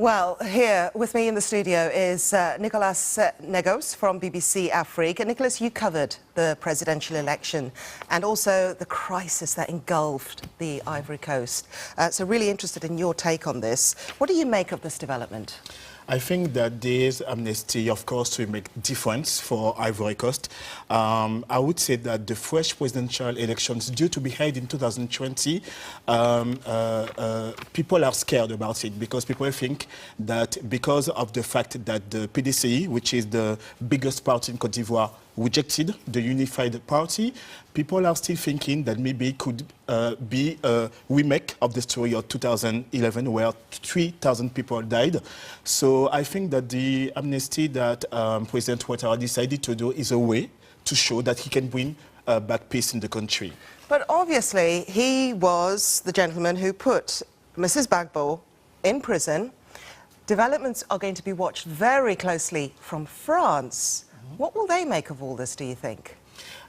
Well, here with me in the studio is Nicolas Négoce from BBCAfrique. Nicolas, you covered the presidential election and also the crisis that engulfed the Ivory Coast. So really interested in your take on this. What do you make of this development? I think that this amnesty, of course, will make difference for Ivory Coast. I would say that the fresh presidential elections due to be held in 2020, people are scared about it because people think that because of the fact that the PDCI, which is the biggest party in Côte d'Ivoire, rejected the unified party, people are still thinking that maybe it could be a remake of the story of 2011 where 3,000 people died. So I think that the amnesty that President Ouattara decided to do is a way to show that he can bring back peace in the country. But obviously he was the gentleman who put Mrs. Gbagbo in prison. Developments are going to be watched very closely from France. What will they make of all this, do you think?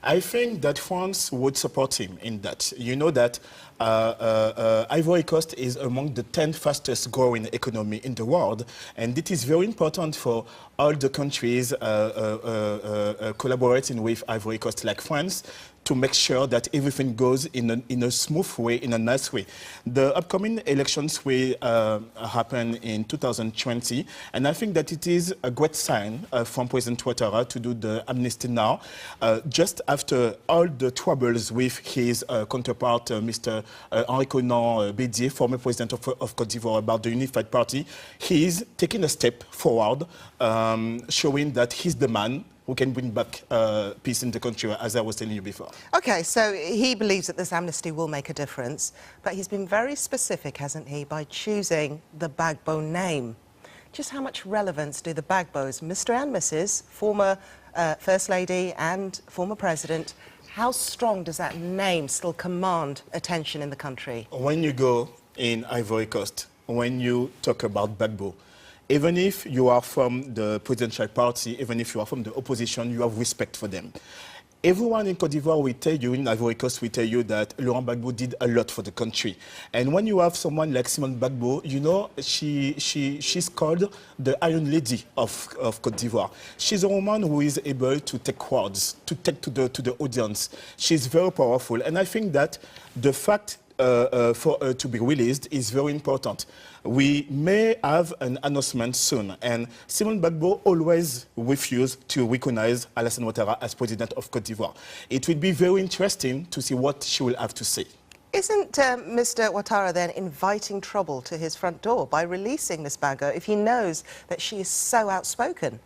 I think that France would support him in that. You know that Ivory Coast is among the 10 fastest growing economy in the world, and it is very important for all the countries collaborating with Ivory Coast, like France, to make sure that everything goes in a smooth way, in a nice way. The upcoming elections will happen in 2020, and I think that it is a great sign from President Ouattara to do the amnesty now, just after all the troubles with his counterpart, Mr. Henri Bédier, former president of Côte d'Ivoire, about the unified party. He is taking a step forward, showing that he's the man who can bring back peace in the country, as I was telling you before. OK, so he believes that this amnesty will make a difference, but he's been very specific, hasn't he, by choosing the Gbagbo name. Just how much relevance do the Gbagbos, Mr. and Mrs., former First Lady and former President, how strong does that name still command attention in the country? When you go in Ivory Coast, when you talk about Gbagbo, even if you are from the presidential party, even if you are from the opposition, you have respect for them. Everyone in Côte d'Ivoire will tell you, in Ivory Coast, will tell you that Laurent Gbagbo did a lot for the country. And when you have someone like Simone Gbagbo, you know, she's called the Iron Lady of Côte d'Ivoire. She's a woman who is able to take words, to take to the audience. She's very powerful. And I think that the fact for her to be released is very important. We may have an announcement soon, and Simone Gbagbo always refused to recognize Alassane Ouattara as president of Côte d'Ivoire. It will be very interesting to see what she will have to say. Isn't Mr. Ouattara then inviting trouble to his front door by releasing Ms. Gbagbo if he knows that she is so outspoken?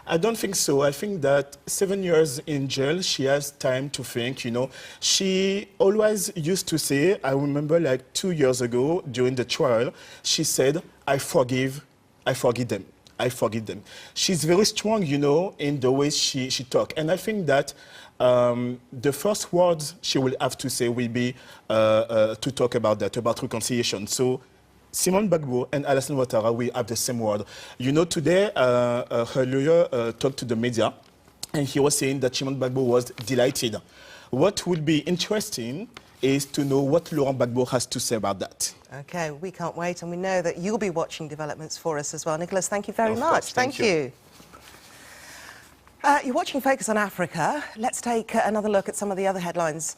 I don't think so. I think that 7 years in jail, she has time to think, you know. She always used to say, I remember like 2 years ago during the trial, she said, I forgive them. I forgive them. She's very strong, you know, in the way she talks. And I think that the first words she will have to say will be to talk about that, about reconciliation. So Simone Gbagbo and Alassane Ouattara will have the same word. You know, today her lawyer talked to the media, and he was saying that Simone Gbagbo was delighted. What will be interesting is to know what Laurent Gbagbo has to say about that. OK, we can't wait, and we know that you'll be watching developments for us as well. Nicolas, thank you very much. Course, thank you. You're watching Focus on Africa. Let's take another look at some of the other headlines